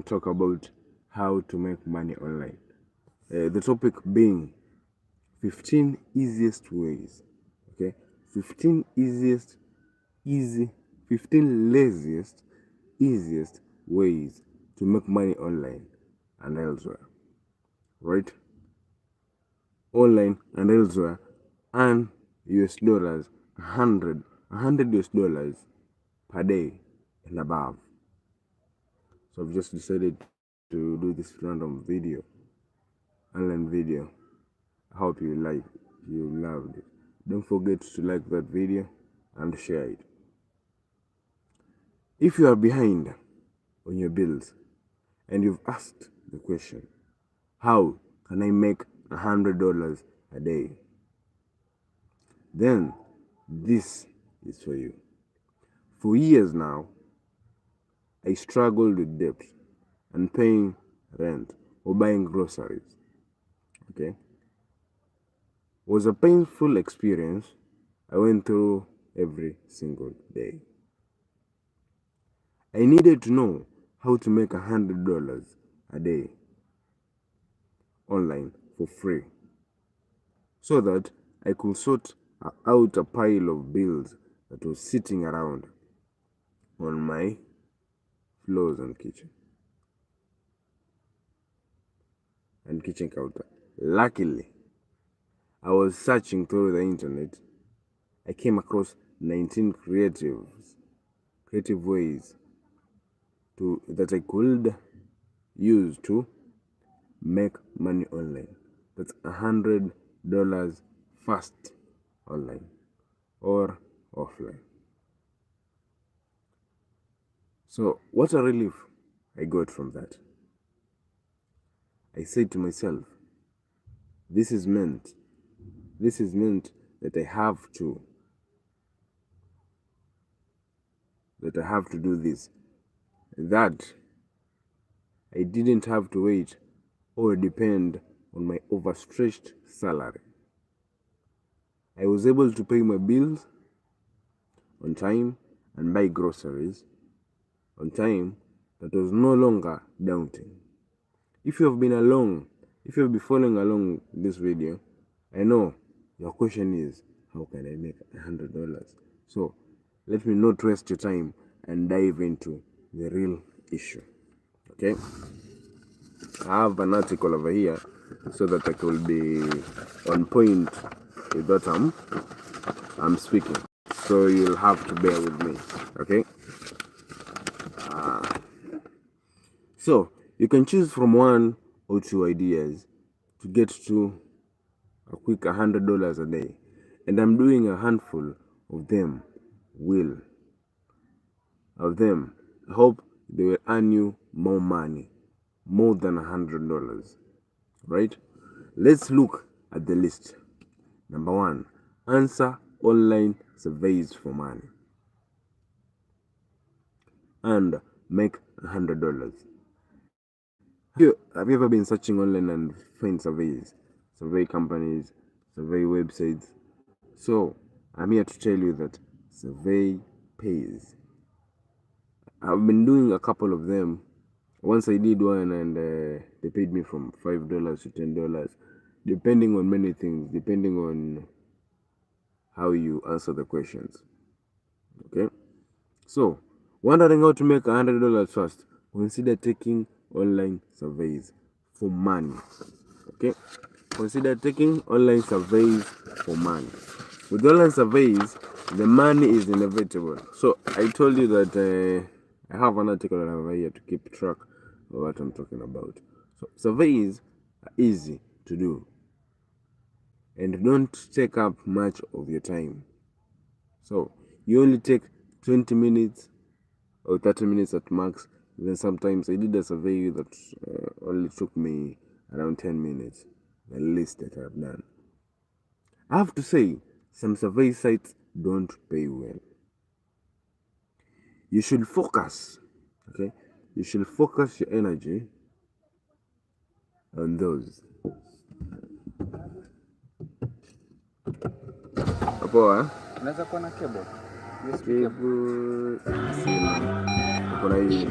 talk about how to make money online. The topic being 15 easiest ways. Okay, 15 easy, 15 easiest ways to make money online and elsewhere. Right? Online and elsewhere, and US dollars, 100 US dollars per day and above. So I've just decided to do this random video, online video. I hope you loved it. Don't forget to like that video and share it. If you are behind on your bills and you've asked the question, how can I make $100 a day? Then this is for you. For years now, I struggled with debt and paying rent or buying groceries. Okay? It was a painful experience I went through every single day. I needed to know how to make $100 a day online for free so that I could sort out a pile of bills that was sitting around on my floors and kitchen counter. Luckily, I was searching through the internet. I came across 19 creative ways that I could use to make money online. That's $100 fast online or offline. So what a relief I got from that. I said to myself, this is meant that I have to do this. That I didn't have to wait or depend on my overstretched salary. I was able to pay my bills on time and buy groceries on time. That was no longer daunting. If you have been following along this video, I know your question is, how can I make $100? So let me not waste your time and dive into the real issue. Okay? I have an article over here so that I could be on point with what I'm speaking. So you'll have to bear with me. Okay? So you can choose from one or two ideas to get to a quick $100 a day, and I'm doing a handful of them. I hope they will earn you more money, more than $100. Right? Let's look at the list. Number 1, answer online surveys for money and make $100. Have you ever been searching online and find survey companies, survey websites? So I'm here to tell you that survey pays. I've been doing a couple of them. Once I did one and they paid me from $5 to $10, depending on many things, depending on how you answer the questions. Okay? So, wondering how to make $100 fast? Consider taking online surveys for money. Okay? Consider taking online surveys for money. With online surveys, the money is inevitable. So I told you that I have an article over here to keep track of what I'm talking about. So surveys are easy to do and don't take up much of your time. So you only take 20 minutes or 30 minutes at max. Then sometimes I did a survey that only took me around 10 minutes, the least that I've done. I have to say, some survey sites don't pay well. You should focus, okay? You should focus your energy on those. Hapo unaweza kuwa na cable. Cable. kuna hii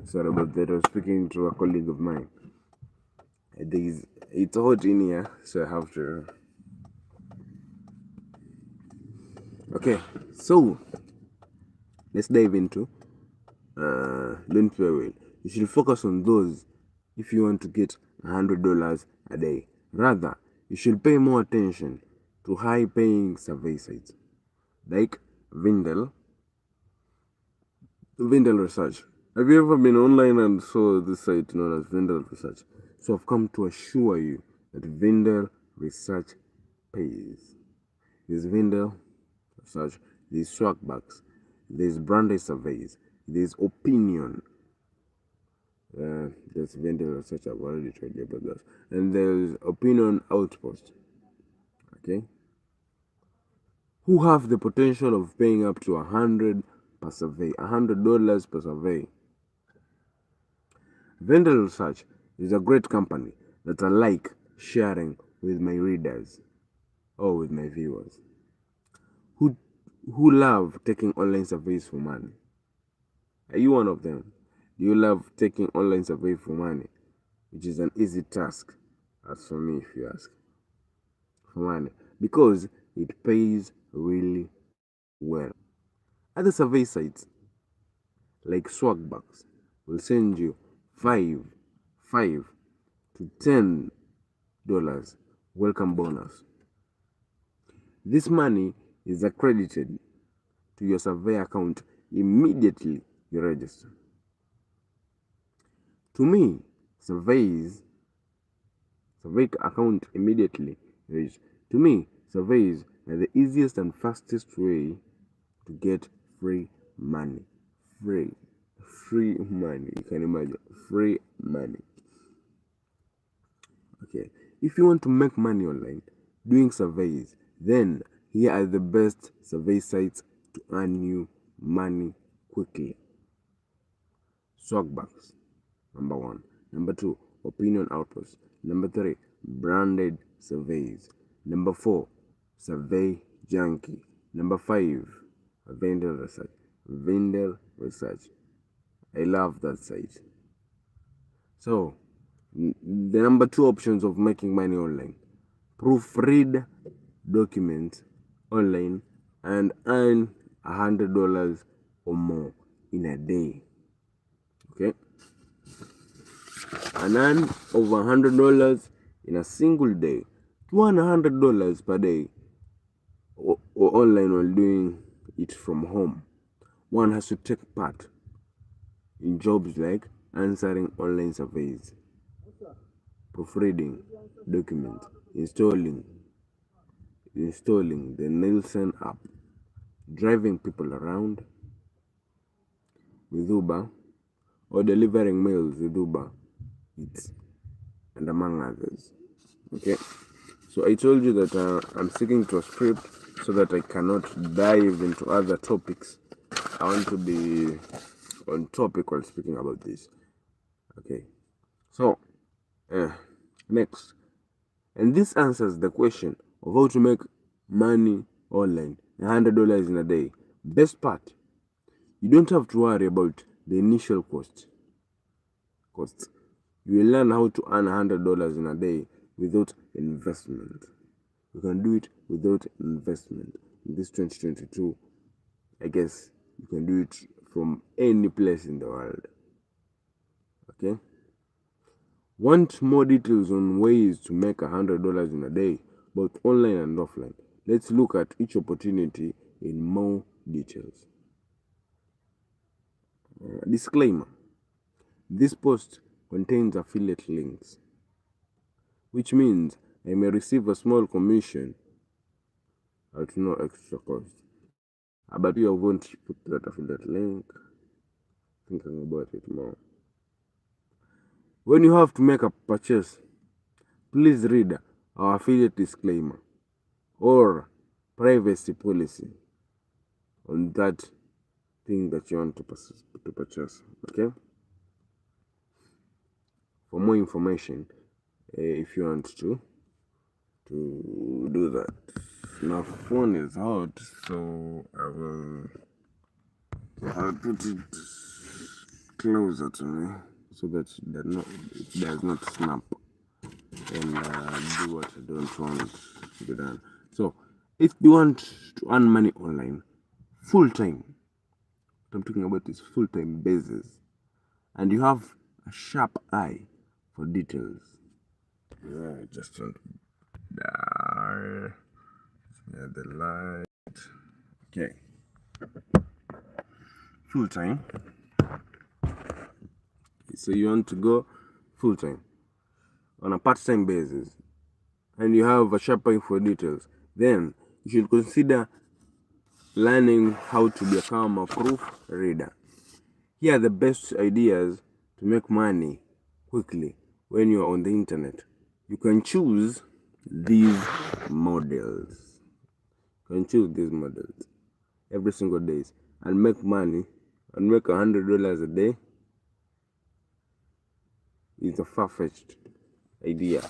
sorry about that. I was speaking to a colleague of mine. It's hot in here, so I have to. Okay, so let's dive into loan payroll. You should focus on those if you want to get $100 a day. Rather, you should pay more attention to high-paying survey sites like Vindel Research. Have you ever been online and saw this site known as Vindel Research? So I've come to assure you that Vindel Research pays. There's Vindel Research, there's Swagbucks, there's branded surveys, there's opinion. There's Vindel Research, I've already told you about that. And there's opinion outpost. Okay? Who have the potential of paying up to $100 per survey, $100 per survey. Vendor Research is a great company that I like sharing with my readers or with my viewers who love taking online surveys for money. Are you one of them? Do you love taking online surveys for money, which is an easy task, as for me, if you ask, for money, because it pays really well. Other survey sites like Swagbucks will send you $5 to $10 welcome bonus. This money is accredited to your survey account immediately you register. To me, survey account immediately register. To me, surveys are the easiest and fastest way to get free money. Free money. You can imagine. Free money. Okay. If you want to make money online doing surveys, then here are the best survey sites to earn you money quickly. Swagbucks, number 1. Number 2, opinion outpost. Number 3, branded surveys. Number 4, survey junkie. Number 5, Vendel Research. I love that site. So, the number 2 options of making money online: proofread documents online and earn $100 or more in a day. Okay, and earn over $100 in a single day. To earn $100 per day or online while doing it from home, one has to take part in jobs like answering online surveys, proofreading documents, installing the Nielsen app, driving people around with Uber, or delivering mails with Uber Eats, and among others. Okay, so I told you that I'm sticking to a script so that I cannot dive into other topics. I want to be on topic while speaking about this. Okay, so next, and this answers the question of how to make money online, $100 in a day. Best part, you don't have to worry about the initial costs. You will learn how to earn $100 in a day without investment. You can do it without investment. In this 2022, I guess you can do it from any place in the world. Okay? Want more details on ways to make $100 in a day, both online and offline? Let's look at each opportunity in more details. Disclaimer: this post contains affiliate links, which means I may receive a small commission at no extra cost. But I won't put that affiliate link. Thinking about it more. When you have to make a purchase, please read our affiliate disclaimer or privacy policy on that thing that you want to purchase. Okay? For more information, if you want to, to do that. My phone is hot, so I will put it closer to me so that it does not snap and do what I don't want to be done. So, if you want to earn money online full time, what I'm talking about is full time basis, and you have a sharp eye for details. Yeah, just want there. Yeah, the light. Okay. Full time. So you want to go full time on a part time basis, and you have a sharp eye for details, then you should consider learning how to become a proofreader. Here are the best ideas to make money quickly when you're on the internet. You can choose these models. You can choose these models every single day and make money and make $100 a day. It's a far-fetched idea,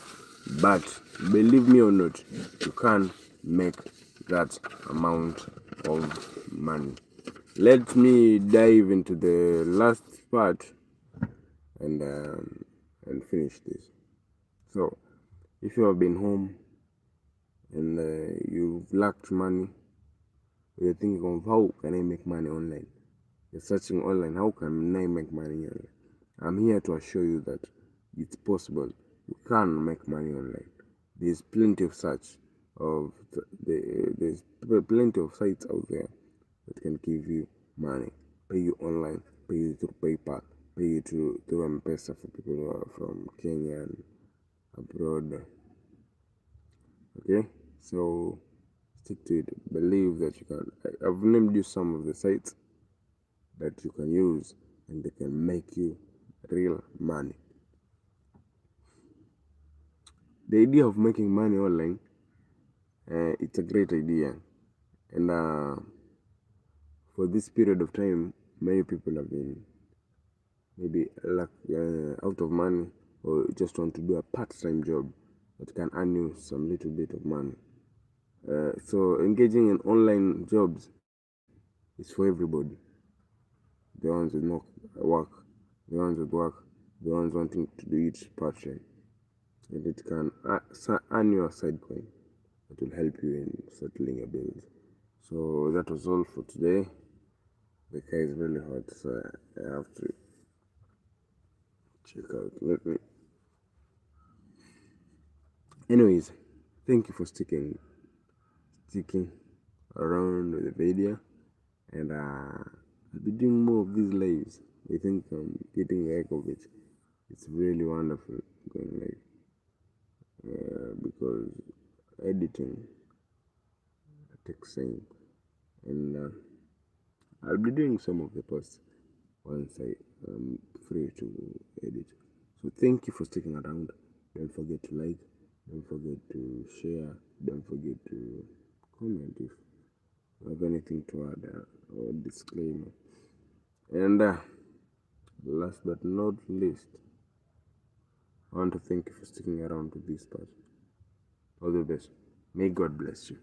but believe me or not, you can make that amount of money. Let me dive into the last part and finish this. So, if you have been home and you've lacked money, you're thinking of how can I make money online? You're searching online, how can I make money online? I'm here to assure you that it's possible. You can make money online. There's plenty of there's plenty of sites out there that can give you money, pay you online, pay you through PayPal, pay you through M-Pesa for people who are from Kenya and abroad. Okay, so stick to it. Believe that you can. I've named you some of the sites that you can use, and they can make you real money. The idea of making money online, it's a great idea, and for this period of time, many people have been maybe out of money or just want to do a part-time job that can earn you some little bit of money. So engaging in online jobs is for everybody. The ones with no work, the ones with work, the ones wanting to do it part-time. And it can earn you a side coin that will help you in settling your bills. So that was all for today. The car is really hot, so I have to check out. Anyways, thank you for sticking around with the video, and I'll be doing more of these lives. I think I'm getting the heck of it. It's really wonderful going live because editing takes time, and I'll be doing some of the posts once I am free to edit. So thank you for sticking around. Don't forget to like, don't forget to share, don't forget to comment if you have anything to add or disclaimer. And last but not least, I want to thank you for sticking around to this part. All the best. May God bless you.